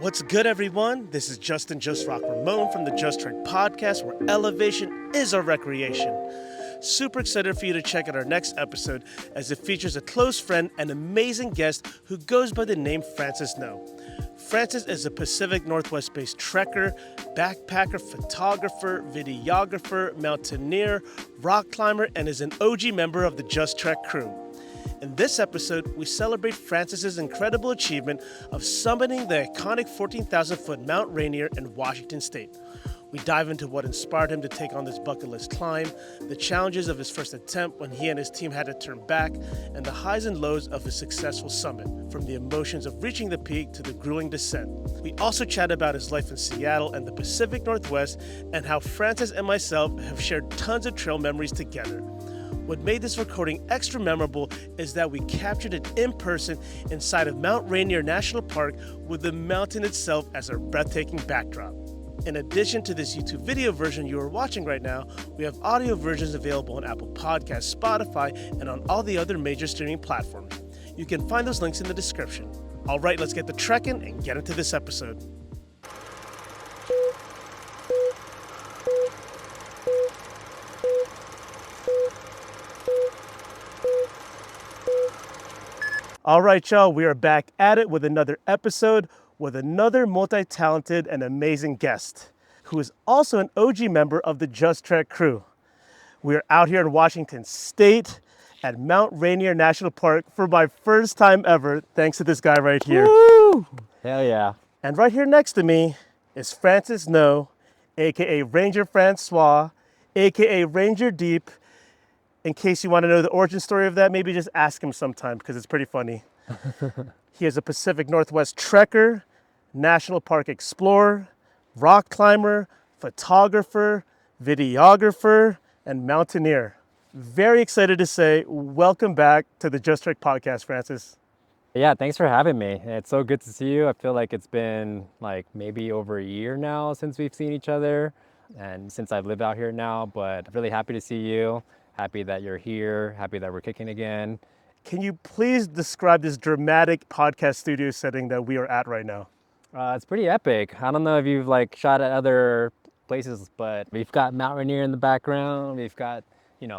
What's good, everyone? This is Justin Just Rock Ramon from the Just Trek podcast, where elevation is our recreation. Super excited for you to check out our next episode, as it features a close friend and amazing guest who goes by the name Francis No. Francis is a Pacific Northwest-based trekker, backpacker, photographer, videographer, mountaineer, rock climber, and is an OG member of the Just Trek crew. In this episode, we celebrate Francis's incredible achievement of summiting the iconic 14,000-foot Mount Rainier in Washington State. We dive into what inspired him to take on this bucket list climb, the challenges of his first attempt when he and his team had to turn back, and the highs and lows of his successful summit, from the emotions of reaching the peak to the grueling descent. We also chat about his life in Seattle and the Pacific Northwest, and how Francis and myself have shared tons of trail memories together. What made this recording extra memorable is that we captured it in person inside of Mount Rainier National Park, with the mountain itself as a breathtaking backdrop. In addition to this YouTube video version you are watching right now, we have audio versions available on Apple Podcasts, Spotify, and on all the other major streaming platforms. You can find those links in the description. All right, let's get the trekking and get into this episode. All right, y'all, we are back at it with another episode with another multi-talented and amazing guest who is also an OG member of the Just Trek crew. We are out here in Washington State at Mount Rainier National Park for my first time ever, thanks to this guy right here. Woo! Hell yeah. And right here next to me is Francis No, aka Ranger Francois, aka Ranger Deep. In case you want to know the origin story of that, maybe just ask him sometime because it's pretty funny. He is a Pacific Northwest trekker, national park explorer, rock climber, photographer, videographer, and mountaineer. Very excited to say welcome back to the Just Trek podcast, Francis. Yeah, thanks for having me. It's so good to see you. I feel like it's been like maybe over a year now since we've seen each other and since I've lived out here now, but really happy to see you. Happy that you're here. Happy that we're kicking again. Can you please describe this dramatic podcast studio setting that we are at right now? It's pretty epic. I don't know if you've like shot at other places, but we've got Mount Rainier in the background. We've got,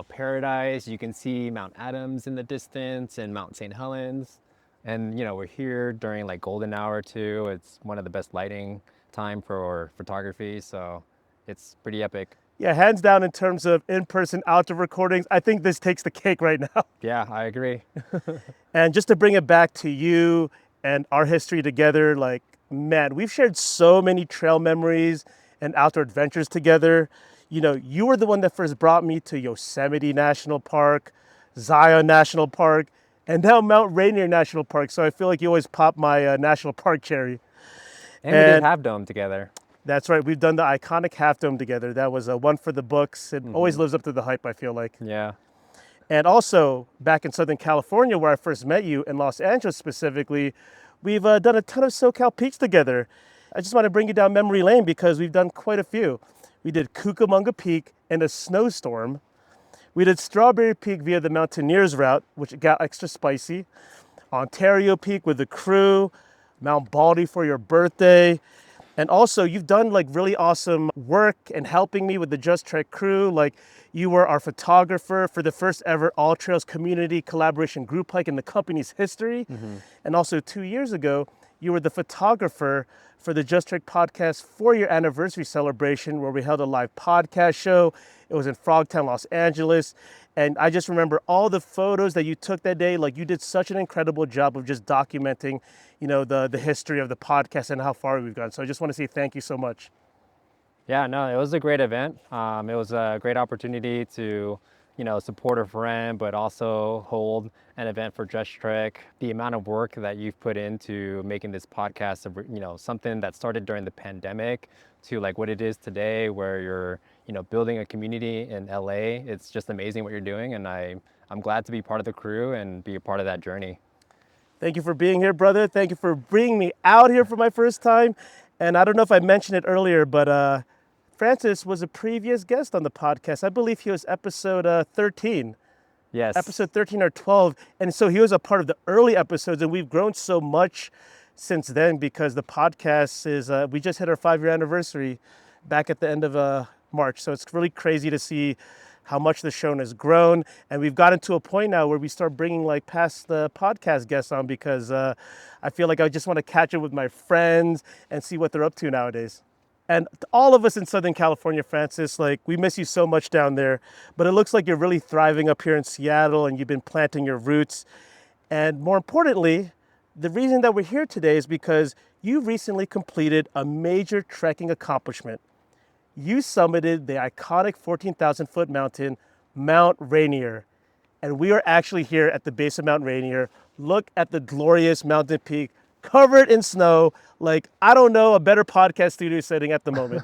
Paradise. You can see Mount Adams in the distance and Mount St. Helens. And, we're here during like golden hour too. It's one of the best lighting time for photography. So it's pretty epic. Yeah, hands down in terms of in-person outdoor recordings, I think this takes the cake right now. Yeah, I agree. And just to bring it back to you and our history together, man, we've shared so many trail memories and outdoor adventures together. You were the one that first brought me to Yosemite National Park, Zion National Park, and now Mount Rainier National Park. So I feel like you always pop my national park cherry. And we did Half Dome together. That's right. We've done the iconic Half Dome together. That was one for the books. It always lives up to the hype, I feel like. Yeah. And also, back in Southern California, where I first met you, in Los Angeles specifically, we've done a ton of SoCal peaks together. I just want to bring you down memory lane because we've done quite a few. We did Cucamonga Peak in a snowstorm. We did Strawberry Peak via the Mountaineers route, which got extra spicy. Ontario Peak with the crew. Mount Baldy for your birthday. And also, you've done really awesome work and helping me with the Just Trek crew. You were our photographer for the first ever All Trails community collaboration group hike in the company's history. And also 2 years ago, you were the photographer for the Just Trek podcast 4-year anniversary celebration, where we held a live podcast show. It was in Frogtown, Los Angeles. And I just remember all the photos that you took that day. You did such an incredible job of just documenting, the history of the podcast and how far we've gone. So I just want to say thank you so much. Yeah, no, it was a great event. It was a great opportunity to, support a friend, but also hold an event for Just Trek. The amount of work that you've put into making this podcast, something that started during the pandemic to what it is today, where you're, building a community in LA. It's just amazing what you're doing. And I'm glad to be part of the crew and be a part of that journey. Thank you for being here, brother. Thank you for bringing me out here for my first time. And I don't know if I mentioned it earlier, but Francis was a previous guest on the podcast. I believe he was episode 13. Yes. Episode 13 or 12. And so he was a part of the early episodes, and we've grown so much since then because the podcast is, we just hit our 5-year anniversary back at the end of March. So it's really crazy to see how much the show has grown. And we've gotten to a point now where we start bringing like past the podcast guests on because I feel like I just want to catch up with my friends and see what they're up to nowadays. And all of us in Southern California, Francis, like we miss you so much down there, but it looks like you're really thriving up here in Seattle and you've been planting your roots. And more importantly, the reason that we're here today is because you recently completed a major trekking accomplishment. You summited the iconic 14,000 foot mountain, Mount Rainier. And we are actually here at the base of Mount Rainier. Look at the glorious mountain peak covered in snow. Like, I don't know a better podcast studio setting at the moment.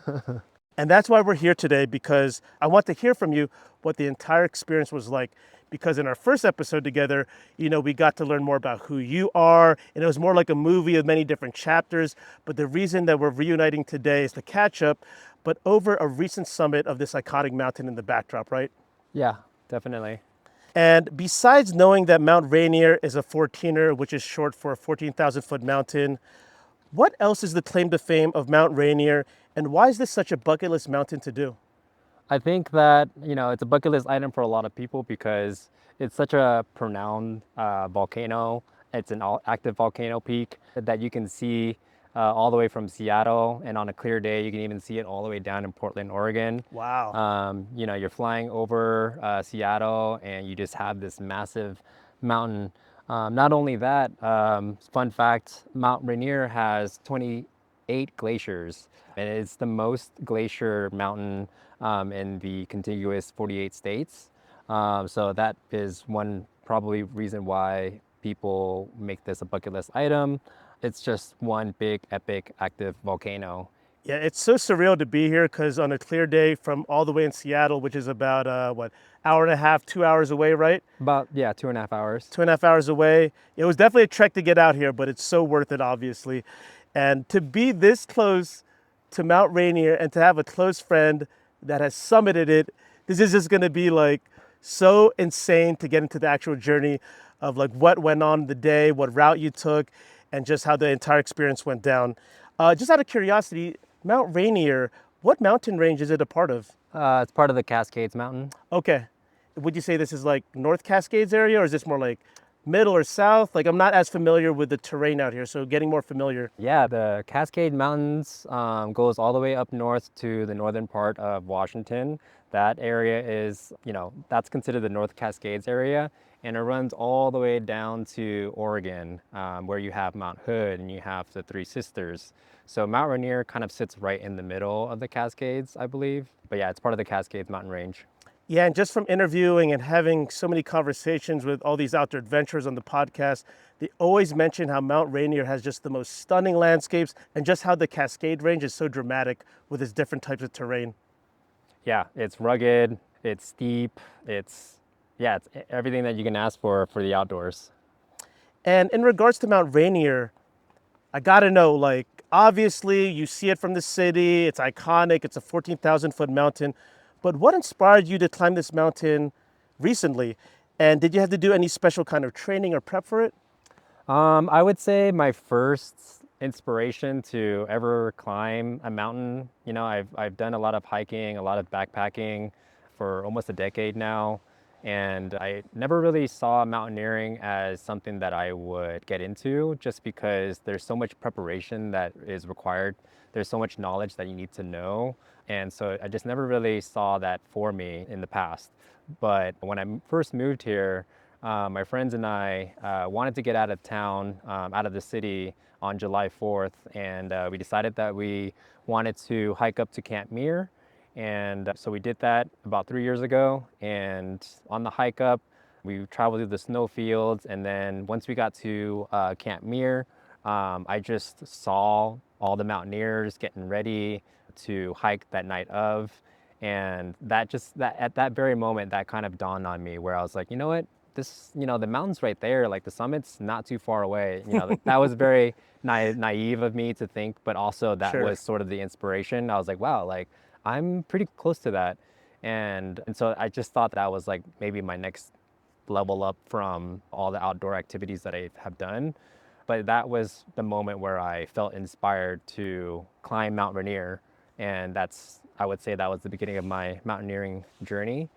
And that's why we're here today, because I want to hear from you what the entire experience was like. Because in our first episode together, we got to learn more about who you are, and it was more like a movie of many different chapters. But the reason that we're reuniting today is to catch up, but over a recent summit of this iconic mountain in the backdrop, right? Yeah, definitely. And besides knowing that Mount Rainier is a 14er, which is short for a 14,000 foot mountain, what else is the claim to fame of Mount Rainier, and why is this such a bucket list mountain to do? I think that, it's a bucket list item for a lot of people because it's such a pronounced volcano. It's an active volcano peak that you can see all the way from Seattle, and on a clear day, you can even see it all the way down in Portland, Oregon. Wow. You're flying over Seattle and you just have this massive mountain. Not only that, fun fact, Mount Rainier has 28 glaciers, and it's the most glacier mountain in the contiguous 48 states. So that is one probably reason why people make this a bucket list item. It's just one big epic active volcano. Yeah, it's so surreal to be here because on a clear day from all the way in Seattle, which is about, hour and a half, 2 hours away, right? About, yeah, 2.5 hours. 2.5 hours away. It was definitely a trek to get out here, but it's so worth it, obviously. And to be this close to Mount Rainier and to have a close friend that has summited it, this is just going to be like so insane to get into the actual journey of like what went on the day, what route you took, and just how the entire experience went down. Just out of curiosity, Mount Rainier, what mountain range is it a part of? It's part of the Cascades Mountain. Okay. Would you say this is like North Cascades area, or is this more like middle or south? Like, I'm not as familiar with the terrain out here, so getting more familiar. Yeah, the Cascade Mountains goes all the way up north to the northern part of Washington. That area is, that's considered the North Cascades area, and it runs all the way down to Oregon, where you have Mount Hood and you have the Three Sisters. So Mount Rainier kind of sits right in the middle of the Cascades, I believe. But yeah, it's part of the Cascades Mountain Range. Yeah, and just from interviewing and having so many conversations with all these outdoor adventurers on the podcast, they always mention how Mount Rainier has just the most stunning landscapes and just how the Cascade Range is so dramatic with its different types of terrain. Yeah, it's rugged, it's steep, it's everything that you can ask for the outdoors. And in regards to Mount Rainier, I gotta know, like, obviously you see it from the city, it's iconic, it's a 14,000 foot mountain, but what inspired you to climb this mountain recently? And did you have to do any special kind of training or prep for it? I would say my first inspiration to ever climb a mountain, I've done a lot of hiking, a lot of backpacking for almost a decade now. And I never really saw mountaineering as something that I would get into just because there's so much preparation that is required. There's so much knowledge that you need to know. And so I just never really saw that for me in the past. But when I first moved here, my friends and I wanted to get out of town, out of the city on July 4th. And we decided that we wanted to hike up to Camp Muir. And so we did that about 3 years ago. And on the hike up, we traveled through the snow fields. And then once we got to Camp Muir, I just saw all the mountaineers getting ready to hike that night of. And that at that very moment, that kind of dawned on me where I was like, you know what? This, the mountain's right there, like the summit's not too far away. That was very naive of me to think, but also that Sure. was sort of the inspiration. I was like, wow, like I'm pretty close to that. And so I just thought that was like maybe my next level up from all the outdoor activities that I have done. But that was the moment where I felt inspired to climb Mount Rainier. And I would say that was the beginning of my mountaineering journey.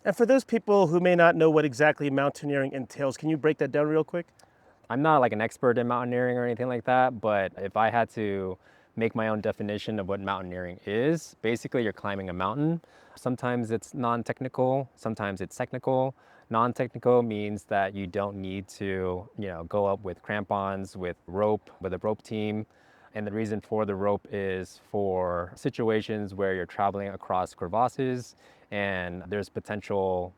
And for those people who may not know what exactly mountaineering entails, can you break that down real quick? I'm not like an expert in mountaineering or anything like that, but if I had to make my own definition of what mountaineering is, basically you're climbing a mountain. Sometimes it's non-technical, sometimes it's technical. Non-technical means that you don't need to, go up with crampons, with a rope team. And the reason for the rope is for situations where you're traveling across crevasses and there's potential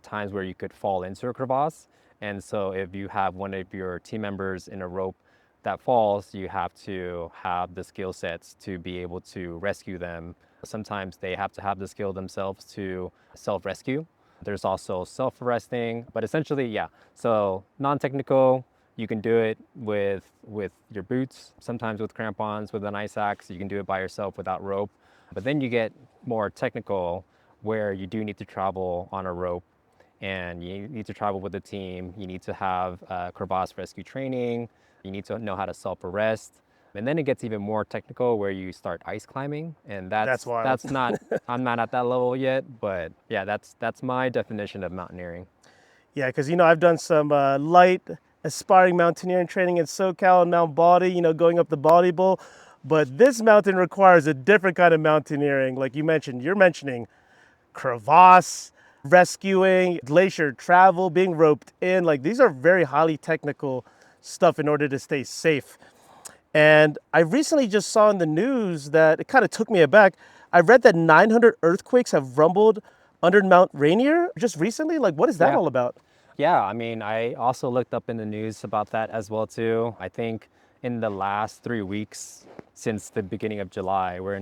times where you could fall into a crevasse. And so if you have one of your team members in a rope that falls, you have to have the skill sets to be able to rescue them. Sometimes they have to have the skill themselves to self-rescue. There's also self-arresting, but essentially, yeah. So non-technical, you can do it with your boots, sometimes with crampons, with an ice axe. You can do it by yourself without rope. But then you get more technical where you do need to travel on a rope and you need to travel with a team. You need to have crevasse rescue training. You need to know how to self-arrest. And then it gets even more technical where you start ice climbing. And That's wild. that's not, I'm not at that level yet, but yeah, that's my definition of mountaineering. Yeah, because I've done some light aspiring mountaineering training in SoCal and Mount Baldy, going up the Baldy Bowl. But this mountain requires a different kind of mountaineering. Like you're mentioning crevasse, rescuing, glacier travel, being roped in. Like these are very highly technical stuff in order to stay safe. And I recently just saw in the news that it kind of took me aback. I read that 900 earthquakes have rumbled under Mount Rainier just recently. Like, what is that Yeah. all about? Yeah, I mean, I also looked up in the news about that as well too. I think in the last 3 weeks since the beginning of July, we're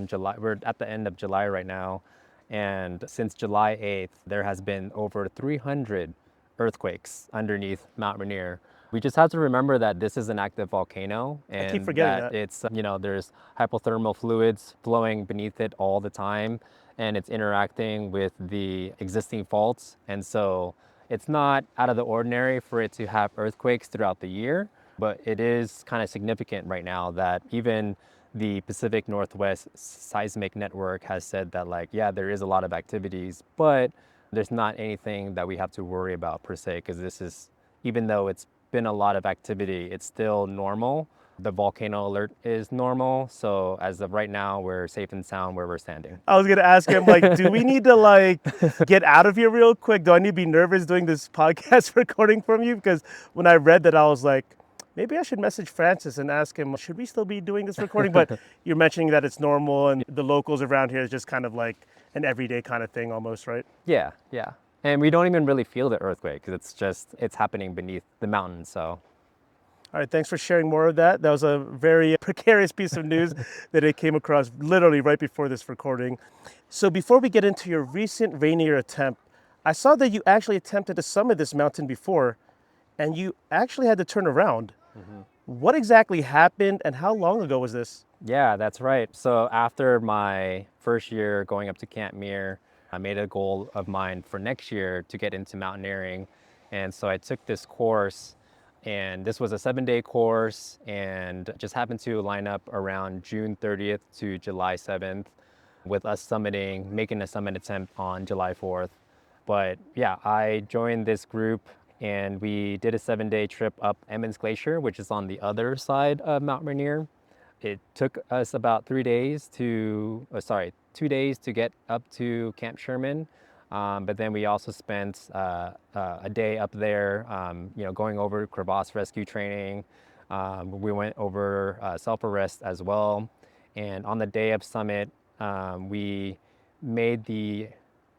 at the end of July right now, and since July 8th, there has been over 300 earthquakes underneath Mount Rainier. We just have to remember that this is an active volcano I keep and forgetting that that. there's hypothermal fluids flowing beneath it all the time and it's interacting with the existing faults. And so it's not out of the ordinary for it to have earthquakes throughout the year, but it is kind of significant right now that even the Pacific Northwest Seismic Network has said that, like, yeah, there is a lot of activities, but there's not anything that we have to worry about per se, because even though it's been a lot of activity, it's still normal. The volcano alert is normal. So as of right now, we're safe and sound where we're standing. I was gonna ask him, like, do we need to get out of here real quick? Do I need to be nervous doing this podcast recording from you? Because when I read that, I was like, maybe I should message Francis and ask him, should we still be doing this recording? But you're mentioning that it's normal and the locals around here is just kind of like an everyday kind of thing almost, right? Yeah, yeah. And we don't even really feel the earthquake because it's happening beneath the mountain. So All right, thanks for sharing more of that. That was a very precarious piece of news that I came across literally right before this recording. So before we get into your recent Rainier attempt, I saw that you actually attempted to summit this mountain before, and you actually had to turn around. What exactly happened, and how long ago was this? yeah, that's right. So after my first year going up to Camp Muir, I made a goal of mine for next year to get into mountaineering. And so I took this course, and this was a 7-day course and just happened to line up around June 30th to July 7th with us making a summit attempt on July 4th. But yeah, I joined this group and we did a 7-day trip up Emmons Glacier, which is on the other side of Mount Rainier. It took us about 2 days to get up to Camp Sherman. But then we also spent a day up there, going over crevasse rescue training. We went over self-arrest as well. And on the day of summit, we made the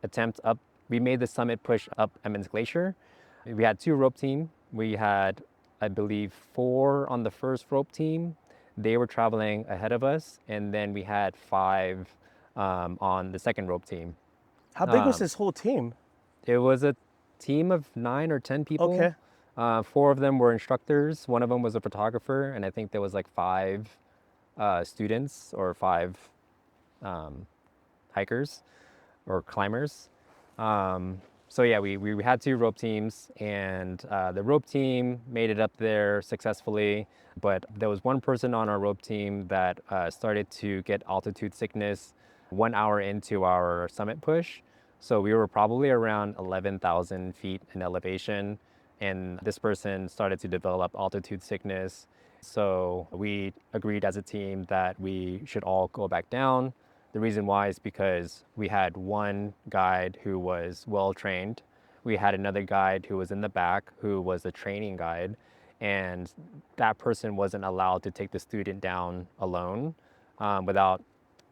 attempt up, we made the summit push up Emmons Glacier. We had 2 rope team. We had, I believe, 4 on the first rope team. They were traveling ahead of us, and then we had 5 on the second rope team. How big was this whole team? It was a team of 9 or 10 people. Okay. 4 of them were instructors. One of them was a photographer, and I think there was like 5 students or 5 hikers or climbers. So yeah, we had two rope teams, and the rope team made it up there successfully. But there was one person on our rope team that started to get altitude sickness 1 hour into our summit push. So we were probably around 11,000 feet in elevation, and this person started to develop altitude sickness. So we agreed as a team that we should all go back down. The reason why is because we had one guide who was well trained. We had another guide who was in the back who was a training guide, and that person wasn't allowed to take the student down alone without,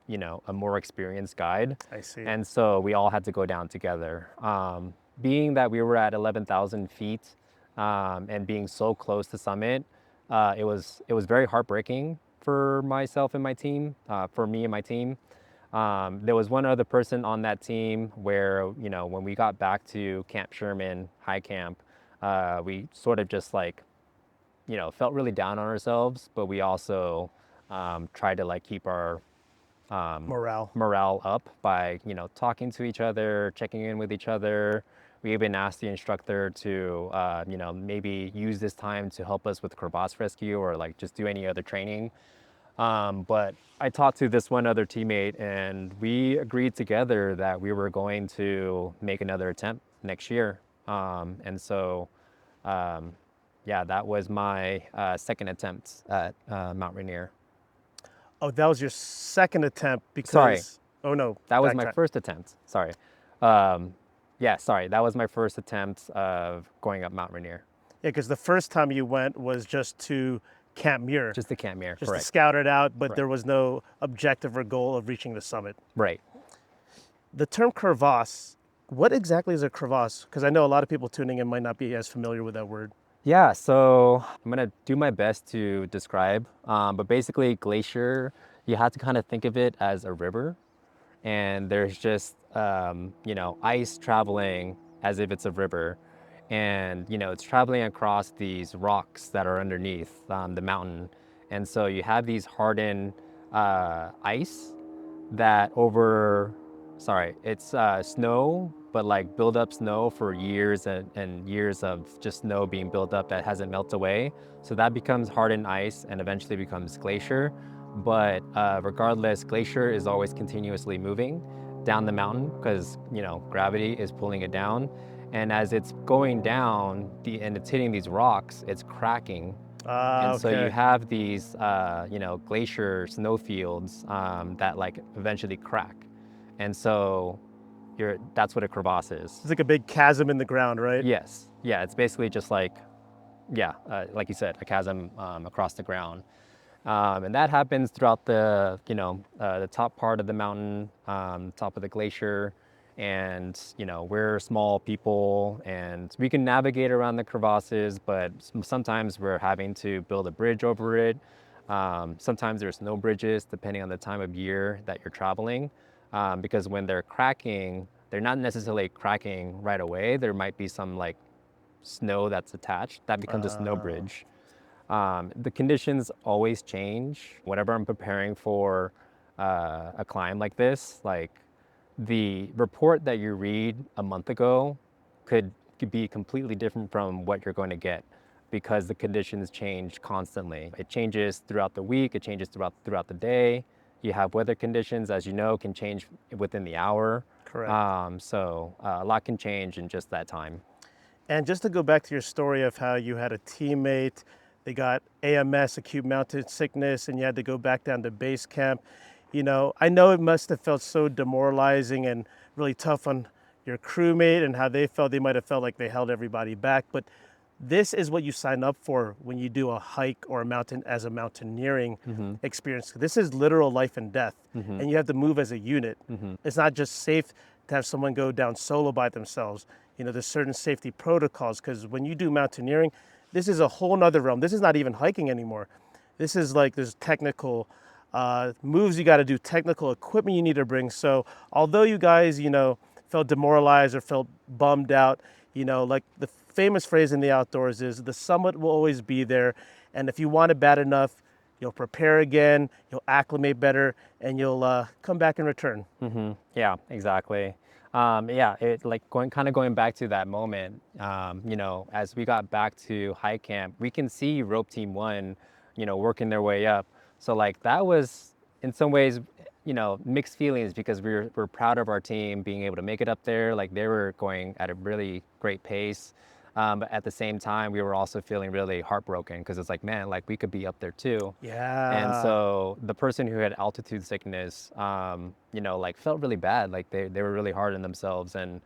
a more experienced guide. I see. And so we all had to go down together. Being that we were at 11,000 feet and being so close to summit, it was very heartbreaking for myself and my team, for me and my team. There was one other person on that team where, when we got back to Camp Sherman, high camp, we sort of just like, felt really down on ourselves, but we also tried to like keep our Morale. morale up by, talking to each other, checking in with each other. We even asked the instructor to, maybe use this time to help us with crevasse rescue or like just do any other training. But I talked to this one other teammate, and we agreed together that we were going to make another attempt next year. And so, yeah, that was my second attempt at Mount Rainier. Oh, that was your second attempt because. Sorry. Oh no. That was my backtrack. first attempt. Sorry. Yeah, sorry. That was my first attempt of going up Mount Rainier. Yeah, because the first time you went was just to Camp Muir, Just the Camp Muir, just to correct. scout it out, but Right. there was no objective or goal of reaching the summit. Right. The term crevasse, what exactly is a crevasse? Because I know a lot of people tuning in might not be as familiar with that word. Yeah, so I'm gonna do my best to describe, but basically glacier, you have to kind of think of it as a river, and there's just, ice traveling as if it's a river, and, it's traveling across these rocks that are underneath the mountain. And so you have these hardened ice that it's snow, but like build up snow for years and years of just snow being built up that hasn't melted away. So that becomes hardened ice and eventually becomes glacier. But regardless, glacier is always continuously moving down the mountain because, gravity is pulling it down. And as it's going down and it's hitting these rocks, it's cracking. And so you Okay. have these, glacier snowfields that like eventually crack. And so that's what a crevasse is. It's like a big chasm in the ground, right? Yes. Yeah, it's basically just like, like you said, a chasm across the ground. And that happens throughout the top part of the mountain, top of the glacier. And, we're small people and we can navigate around the crevasses, but sometimes we're having to build a bridge over it. Sometimes there's no bridges depending on the time of year that you're traveling. Because when they're cracking, they're not necessarily cracking right away. There might be some like snow that's attached. That becomes a snow bridge. The conditions always change. Whenever I'm preparing for a climb like this, like the report that you read a month ago could be completely different from what you're going to get because the conditions change constantly. It changes throughout the week, it changes throughout the day. You have weather conditions, as you know, can change within the hour. Correct. So a lot can change in just that time. And just to go back to your story of how you had a teammate, they got AMS, acute mountain sickness, and you had to go back down to base camp. I know it must have felt so demoralizing and really tough on your crewmate and how they felt. They might have felt like they held everybody back, but this is what you sign up for when you do a hike or a mountain as a mountaineering experience. This is literal life and death, and you have to move as a unit. It's not just safe to have someone go down solo by themselves. There's certain safety protocols because when you do mountaineering, this is a whole nother realm. This is not even hiking anymore. This is like there's technical moves you got to do, technical equipment you need to bring. So although you guys, felt demoralized or felt bummed out, like the famous phrase in the outdoors is the summit will always be there. And if you want it bad enough, you'll prepare again, you'll acclimate better, and you'll come back and return. Yeah, exactly. Yeah, it like going back to that moment. As we got back to high camp, we can see rope team one, working their way up. So like that was in some ways, mixed feelings because we're proud of our team being able to make it up there. Like they were going at a really great pace. But at the same time, we were also feeling really heartbroken because it's like, man, like we could be up there too. And Yeah. so the person who had altitude sickness, like felt really bad. Like they were really hard on themselves. And,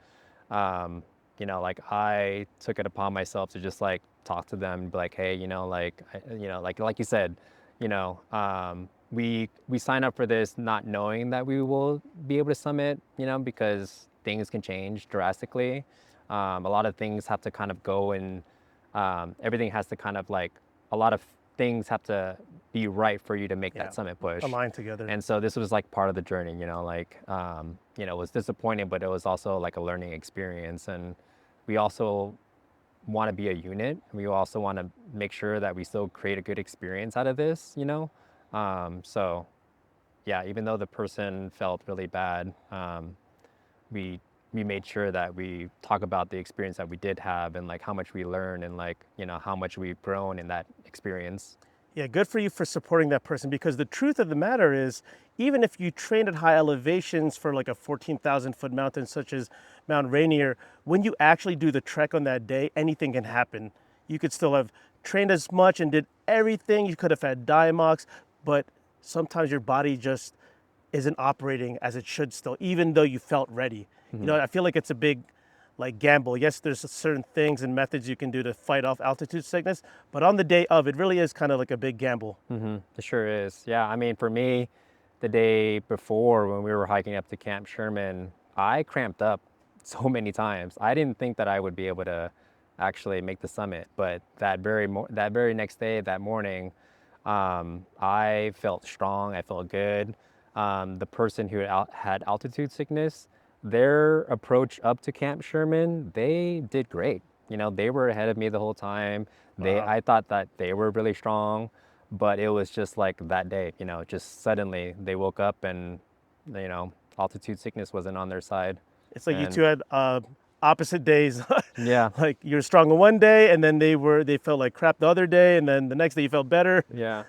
um, like I took it upon myself to just like talk to them, be like, hey, like you said, we sign up for this not knowing that we will be able to summit, because things can change drastically. A lot of things have to kind of go and everything has to kind of like a lot of things have to be right for you to make Yeah. that summit push. Align together. And so this was like part of the journey, it was disappointing, but it was also like a learning experience. And we also want to be a unit. We also want to make sure that we still create a good experience out of this. So yeah, even though the person felt really bad, we we made sure that we talk about the experience that we did have and like how much we learned and like how much we've grown in that experience. Yeah, good for you for supporting that person because the truth of the matter is, even if you train at high elevations for like a 14,000-foot mountain such as Mount Rainier, when you actually do the trek on that day, anything can happen. You could still have trained as much and did everything. You could have had diamox, but sometimes your body just isn't operating as it should still, even though you felt ready. I feel like it's a big like gamble. Yes, there's certain things and methods you can do to fight off altitude sickness, but on the day of, it really is kind of like a big gamble. It sure is. Yeah, I mean, for me, the day before when we were hiking up to Camp Sherman, I cramped up so many times. I didn't think that I would be able to actually make the summit, but that very next day, that morning, I felt strong. I felt good. The person who had altitude sickness, their approach up to Camp Sherman, they did great. They were ahead of me the whole time. Wow. I thought that they were really strong, but it was just like that day, just suddenly they woke up and, altitude sickness wasn't on their side. It's like you two And had opposite days. yeah, Like you're strong on one day, and then they felt like crap the other day, and then the next day you felt better. yeah.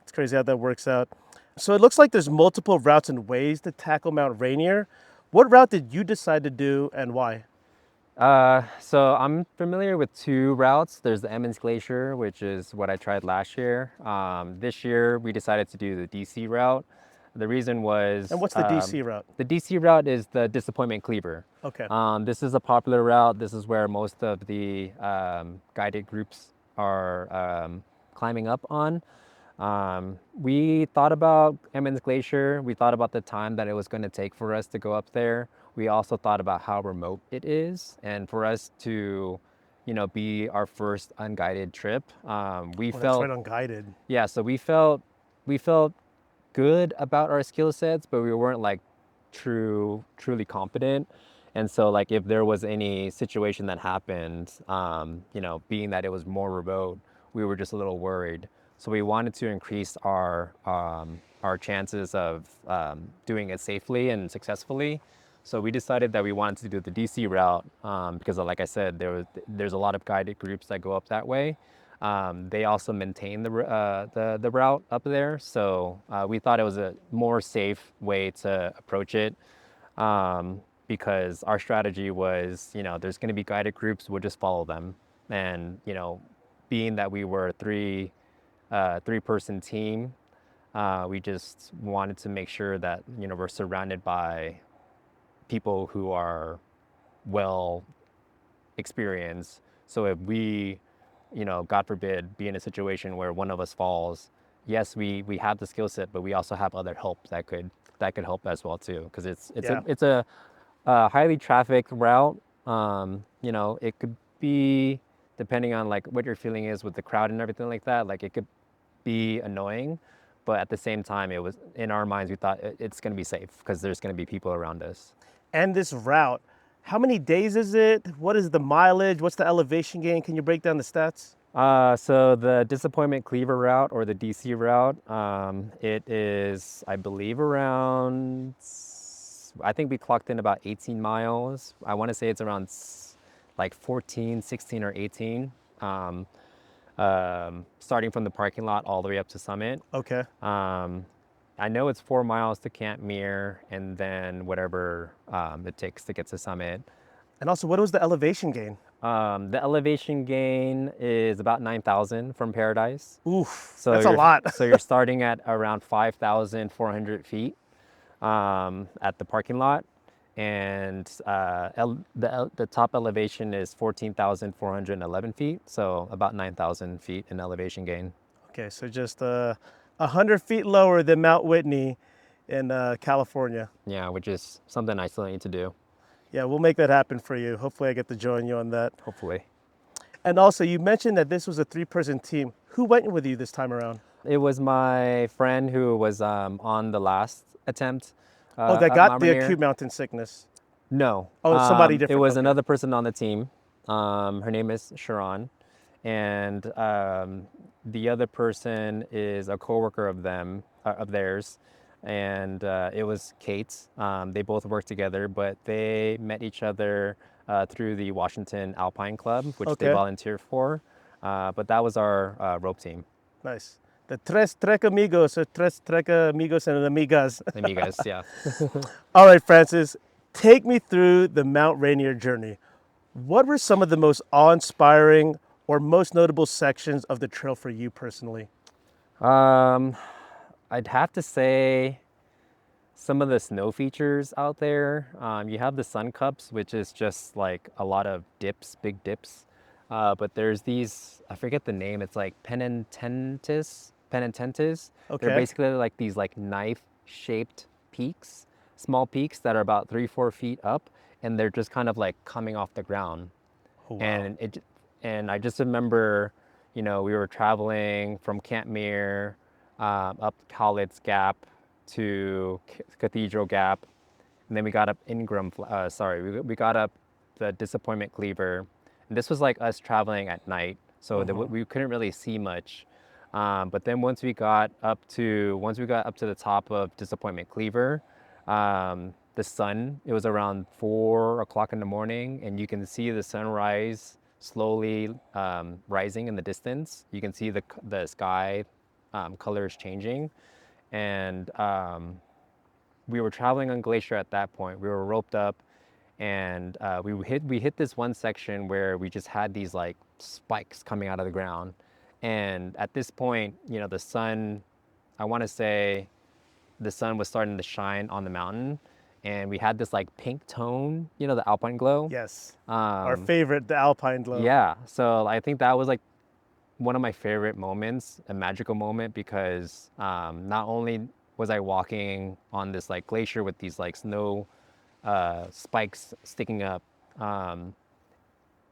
It's crazy how that works out. So it looks like there's multiple routes and ways to tackle Mount Rainier. What route did you decide to do, and why? So I'm familiar with two routes. There's the Emmons Glacier, which is what I tried last year. This year we decided to do the DC route. The reason And was what's the DC route? the DC route is the Disappointment Cleaver. Okay. This is a popular route. This is where most of the guided groups are climbing up on. We thought about Emmons Glacier. We thought about the time that it was going to take for us to go up there. We also thought about how remote it is, and for us to, be our first unguided trip. We Well, that's right, felt, unguided. yeah. So we felt good about our skill sets, but we weren't like truly confident. And so like if there was any situation that happened, being that it was more remote, we were just a little worried. So we wanted to increase our chances of doing it safely and successfully. So we decided that we wanted to do the DC route because, like I said, there's a lot of guided groups that go up that way. They also maintain the route up there, so we thought it was a more safe way to approach it. Because our strategy was, there's going to be guided groups, we'll just follow them, and being that we were a three-person team, we just wanted to make sure that we're surrounded by people who are well experienced. So if we, God forbid, be in a situation where one of us falls, yes, we have the skill set, but we also have other help that could help as well too, because Yeah. it's a highly trafficked route. It could be depending on like what your feeling is with the crowd and everything like that. Like it could be annoying, but at the same time, it was in our minds we thought it's going to be safe because there's going to be people around us. And this route, how many days is it? What is the mileage? What's the elevation gain? Can you break down the stats? So the Disappointment Cleaver route or the DC route, it is, I believe, around I think we clocked in about 18 miles. I want to say it's around like 14, 16 or 18, starting from the parking lot all the way up to summit. Okay. I know it's 4 miles to Camp Muir and then whatever it takes to get to summit. And also, what was the elevation gain? The elevation gain is about 9,000 from Paradise. Oof, So that's a lot. you're starting at around 5,400 feet at the parking lot, and the top elevation is 14,411 feet. So about 9,000 feet in elevation gain. Okay, so just 100 feet lower than Mount Whitney in California. Yeah, which is something I still need to do, Yeah, we'll make that happen for you. Hopefully, I get to join you on that. hopefully. And also, you mentioned that this was a three-person team. Who went with you this time around? It was my friend who was on the last attempt Oh, that at got Mount the Rainier. acute mountain sickness. No. Oh, somebody It different. was Okay. another person on the team. Her name is Sharon. And the other person is a coworker of theirs. And it was Kate. They both worked together, but they met each other through the Washington Alpine Club, which they Okay. volunteered for. But that was our rope team. Nice. The tres trek amigos, or tres trek amigos and amigas. Amigas, yeah. All right, Francis, take me through the Mount Rainier journey. What were some of the most awe-inspiring or most notable sections of the trail for you personally? Um, I'd have to say some of the snow features out there. You have the sun cups, which is just like a lot of dips, big dips. But there's these, I forget the name, it's like penitentes. They're Okay. basically like these like knife-shaped peaks, small peaks that are about 3, 4 feet up, and they're just kind of like coming off the ground. Oh, wow. And I just remember, we were traveling from Camp Muir up Cowlitz Gap to Cathedral Gap, and then we got up we got up the Disappointment Cleaver, and this was like us traveling at night, so that we couldn't really see much. But then once we got up to the top of Disappointment Cleaver, the sun, it was around 4 o'clock in the morning, and you can see the sunrise slowly rising in the distance. You can see the sky colors changing, and we were traveling on glacier at that point. We were roped up, and we hit this one section where we just had these like spikes coming out of the ground, and at this point, the sun, I want to say, the sun was starting to shine on the mountain, and we had this like pink tone, the alpine glow. Yes. Our favorite, the Alpine Glow. Yeah, so I think that was like one of my favorite moments, a magical moment, because not only was I walking on this like glacier with these like snow spikes sticking up,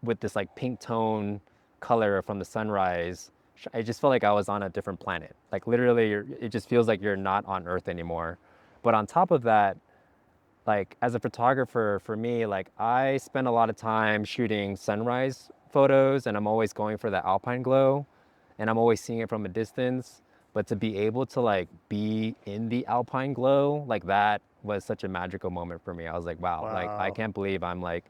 with this like pink tone color from the sunrise, I just felt like I was on a different planet. Like literally, it just feels like you're not on Earth anymore. But on top of that, like as a photographer, for me, like I spend a lot of time shooting sunrise photos, and I'm always going for the alpine glow, and I'm always seeing it from a distance. But to be able to like be in the alpine glow, like that was such a magical moment for me. I was like, wow, like I Wow. can't believe I'm like,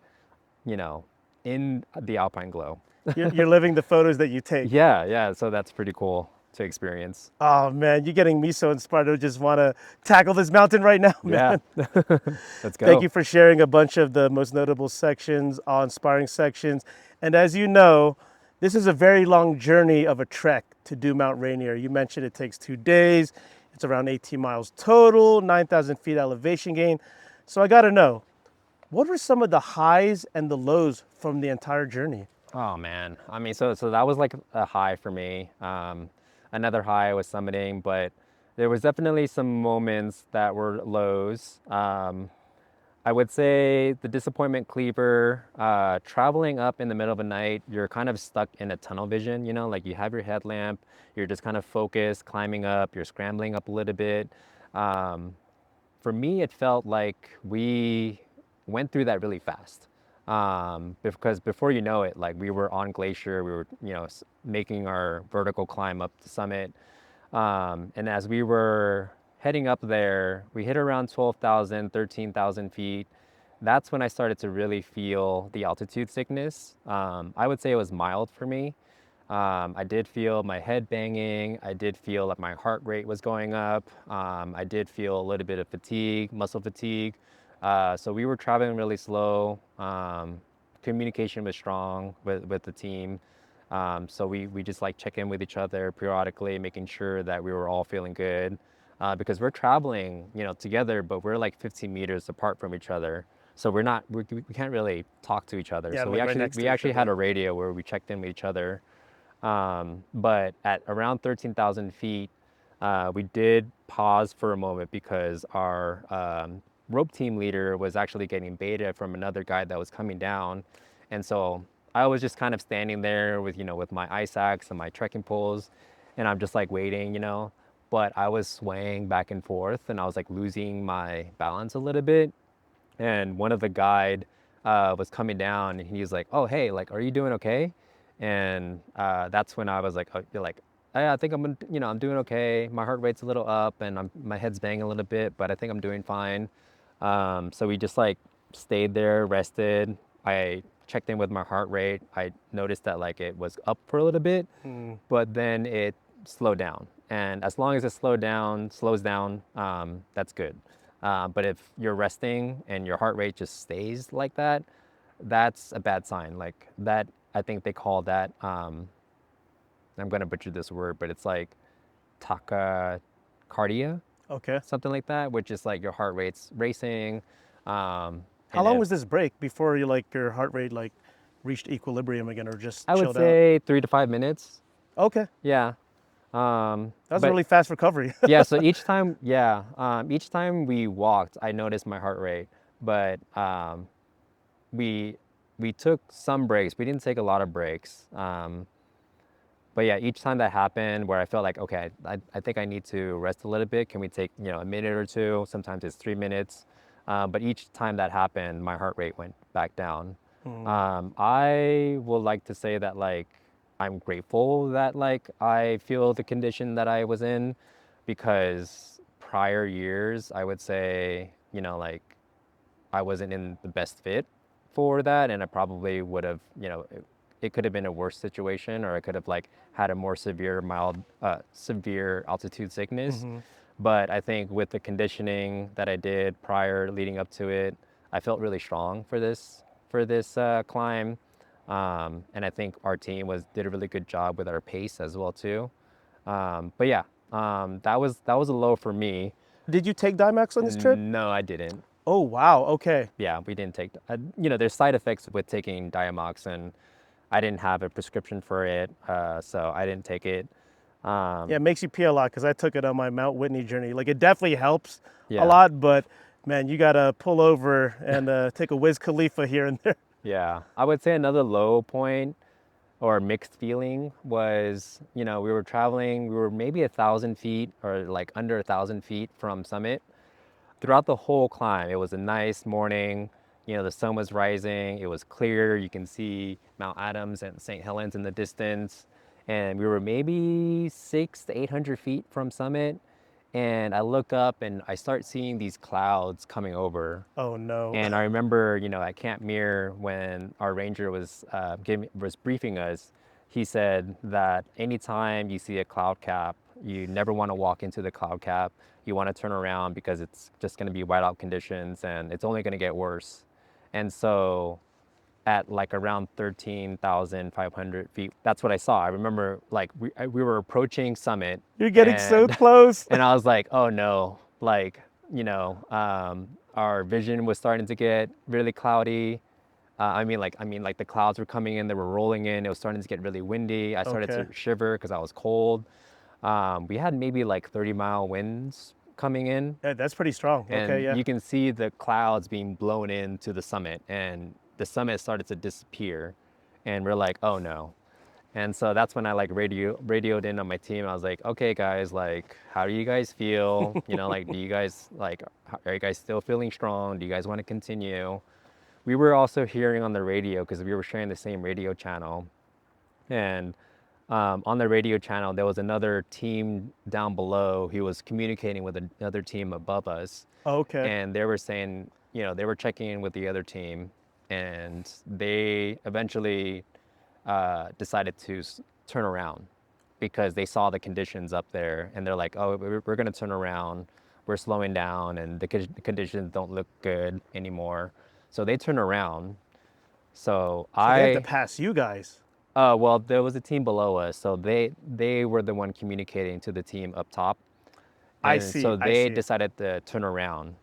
you know, in the alpine glow. You're living the photos that you take. Yeah. So that's pretty cool to experience. Oh, man, you're getting me so inspired to just want to tackle this mountain right now, Yeah. man. Let's go. Thank you for sharing a bunch of the most notable sections, awe-inspiring sections. And as you know, this is a very long journey of a trek to do Mount Rainier. You mentioned it takes 2 days. It's around 18 miles total, 9,000 feet elevation gain. So I got to know, what were some of the highs and the lows from the entire journey? Oh man, I mean, so that was like a high for me. Another high was summiting, but there was definitely some moments that were lows. I would say the Disappointment Cleaver, traveling up in the middle of the night, you're kind of stuck in a tunnel vision, like you have your headlamp, you're just kind of focused, climbing up, you're scrambling up a little bit. For me, it felt like we went through that really fast. Because before you know it, like we were on glacier, we were, making our vertical climb up the summit. And as we were heading up there, we hit around 12,000, 13,000 feet. That's when I started to really feel the altitude sickness. I would say it was mild for me. I did feel my head banging. I did feel like my heart rate was going up. I did feel a little bit of fatigue, muscle fatigue. So we were traveling really slow. Communication was strong with the team. So we just like check in with each other periodically, making sure that we were all feeling good. Because we're traveling, together, but we're like 15 meters apart from each other. So we can't really talk to each other. Yeah, So like right next we to each actually had other. a radio where we checked in with each other. But at around 13,000 feet, we did pause for a moment because our rope team leader was actually getting beta from another guy that was coming down. And so I was just kind of standing there with, with my ice axe and my trekking poles, and I'm just like waiting, but I was swaying back and forth and I was like losing my balance a little bit. And one of the guide was coming down and he was like, "Oh, hey, like, are you doing okay?" And that's when I was like, I think I'm doing okay. My heart rate's a little up and my head's banging a little bit, but I think I'm doing fine. So we just like stayed there, rested. I checked in with my heart rate. I noticed that like it was up for a little bit, but then it slowed down. And as long as it slows down, that's good. But if you're resting and your heart rate just stays like that, that's a bad sign. Like that, I think they call that, I'm going to butcher this word, but it's like tachycardia, Okay. something like that, which is like your heart rate's racing. How And long if was this break before your heart rate like reached equilibrium again or just I would chilled out? say 3 to 5 minutes. Okay. Yeah. That was a But really fast recovery. yeah, so each time we walked, I noticed my heart rate, but we we took some breaks. We didn't take a lot of breaks. But yeah, each time that happened where I felt like, okay, I think I need to rest a little bit. Can we take, a minute or two? Sometimes it's 3 minutes. But each time that happened, my heart rate went back down. I would like to say that like I'm grateful that like I feel the condition that I was in, because prior years I would say, like I wasn't in the best fit for that, and I probably would have, it could have been a worse situation, or I could have like had a more severe altitude sickness. But I think with the conditioning that I did prior, leading up to it, I felt really strong for this climb, and I think our team did a really good job with our pace as well too. But yeah, that was a low for me. Did you take Dimax on this trip? No, I didn't. Oh, wow. Okay. Yeah, we didn't take, there's side effects with taking Diamox, and I didn't have a prescription for it, so I didn't take it. Yeah, it makes you pee a lot because I took it on my Mount Whitney journey. Like, it definitely helps a Yeah, lot, but man, you got to pull over and take a Wiz Khalifa here and there. yeah. I would say another low point or mixed feeling was, we were traveling, we were maybe 1,000 feet or like under 1,000 feet from summit. Throughout the whole climb, it was a nice morning. The sun was rising. It was clear. You can see Mount Adams and St. Helens in the distance. And we were maybe 600 to 800 feet from summit. And I look up and I start seeing these clouds coming over. Oh, no. And I remember, at Camp Muir, when our ranger was briefing us, he said that anytime you see a cloud cap, you never want to walk into the cloud cap. You want to turn around because it's just going to be whiteout conditions and it's only going to get worse. And so at like around 13,500 feet, that's what I saw. I remember like we were approaching summit, You're getting so and close. and I was like, oh no, like, our vision was starting to get really cloudy. I mean, like the clouds were coming in, they were rolling in. It was starting to get really windy. I started Okay. to shiver because I was cold. We had maybe like 30-mile winds coming in, Yeah, that's pretty strong. Okay, and yeah. you can see the clouds being blown into the summit, and the summit started to disappear, and we're like, oh no. And so that's when I like radioed in on my team. I was like, okay guys, like, how do you guys feel? Like, do you guys like, are you guys still feeling strong? Do you guys want to continue? We were also hearing on the radio because we were sharing the same radio channel, and on the radio channel, there was another team down below who was communicating with another team above us. Okay. And they were saying, they were checking in with the other team, and they eventually decided to turn around because they saw the conditions up there, and they're like, oh, we're going to turn around. We're slowing down, and the conditions don't look good anymore. So they turn around. So So they had to pass you guys. well, there was a team below us, so they were the one communicating to the team up top, I and see. so I they see. decided to turn around.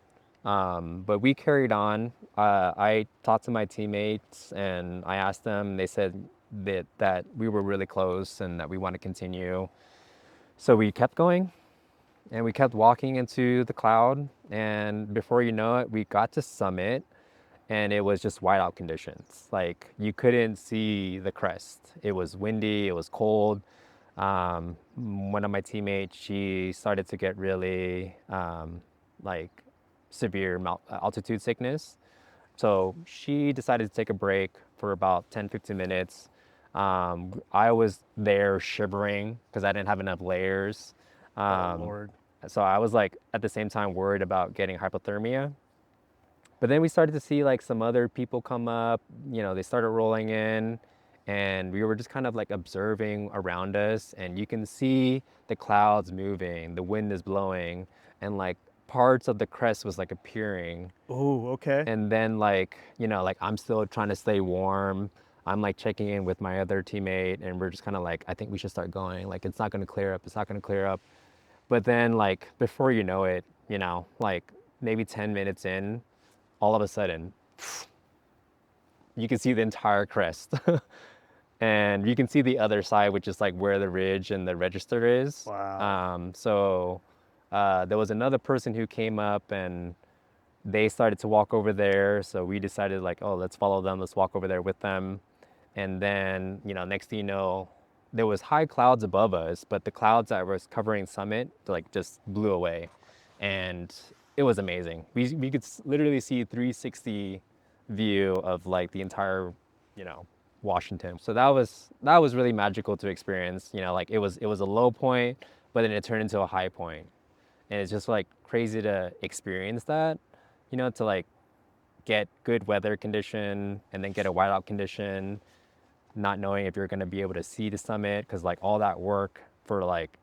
But we carried on. I talked to my teammates and I asked them. They said that we were really close and that we want to continue. So we kept going and we kept walking into the cloud. And before you know it, we got to summit and it was just whiteout conditions. Like you couldn't see the crest. It was windy, it was cold. One of my teammates, she started to get really like severe altitude sickness. So she decided to take a break for about 10, 15 minutes. I was there shivering because I didn't have enough layers. Oh Um, Lord. so I was like at the same time worried about getting hypothermia. But then we started to see like some other people come up, they started rolling in and we were just kind of like observing around us and you can see the clouds moving, the wind is blowing and like parts of the crest was like appearing. Oh, okay. And then like, like I'm still trying to stay warm. I'm like checking in with my other teammate and we're just kind of like, I think we should start going. Like it's not going to clear up. It's not going to clear up. But then like before you know it, like maybe 10 minutes in, all of a sudden, you can see the entire crest. And you can see the other side, which is like where the ridge and the register is. Wow. So there was another person who came up and they started to walk over there. So we decided like, oh, let's follow them. Let's walk over there with them. And then, next thing you know, there was high clouds above us, but the clouds that was covering summit like just blew away. And it was amazing. We could literally see 360 view of like the entire, you know, Washington. So that was really magical to experience. Like it was a low point, but then it turned into a high point. And it's just like crazy to experience that, to like get good weather condition and then get a whiteout condition, not knowing if you're going to be able to see the summit because like all that work for like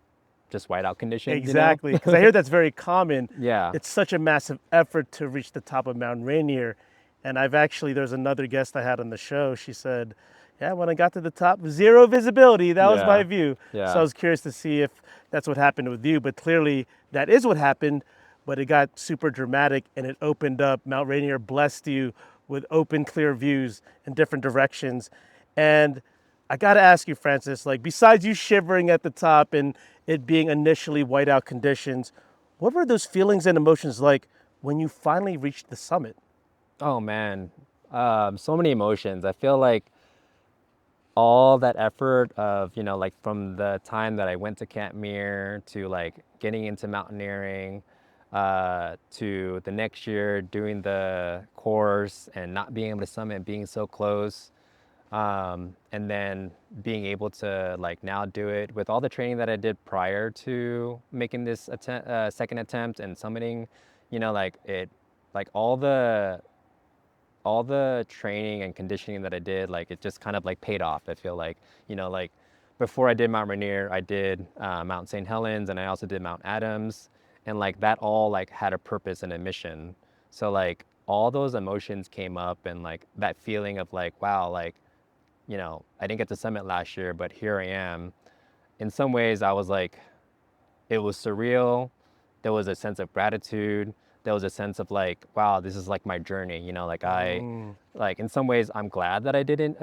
just whiteout conditions. Exactly. Because I hear that's very common. Yeah. It's such a massive effort to reach the top of Mount Rainier. And there's another guest I had on the show. She said, yeah, when I got to the top, zero visibility. That was my Yeah. view. So I Yeah. was curious to see if that's what happened with you. But clearly, that is what happened. But it got super dramatic and it opened up. Mount Rainier blessed you with open, clear views in different directions. And I got to ask you, Francis, like besides you shivering at the top and it being initially whiteout conditions, what were those feelings and emotions like when you finally reached the summit? Oh man. So many emotions. I feel like all that effort of, like from the time that I went to Camp Muir to like getting into mountaineering, to the next year doing the course and not being able to summit, being so close, and then being able to like now do it with all the training that I did prior to making this second attempt and summiting, like it, like all the training and conditioning that I did, like it just kind of like paid off. I feel like, like before I did Mount Rainier, I did Mount St. Helens and I also did Mount Adams. And like that all like had a purpose and a mission. So like all those emotions came up and like that feeling of like, wow, like, I didn't get to summit last year, but here I am. In some ways, I was like, it was surreal. There was a sense of gratitude. There was a sense of like, wow, this is like my journey. Like like in some ways, I'm glad that I didn't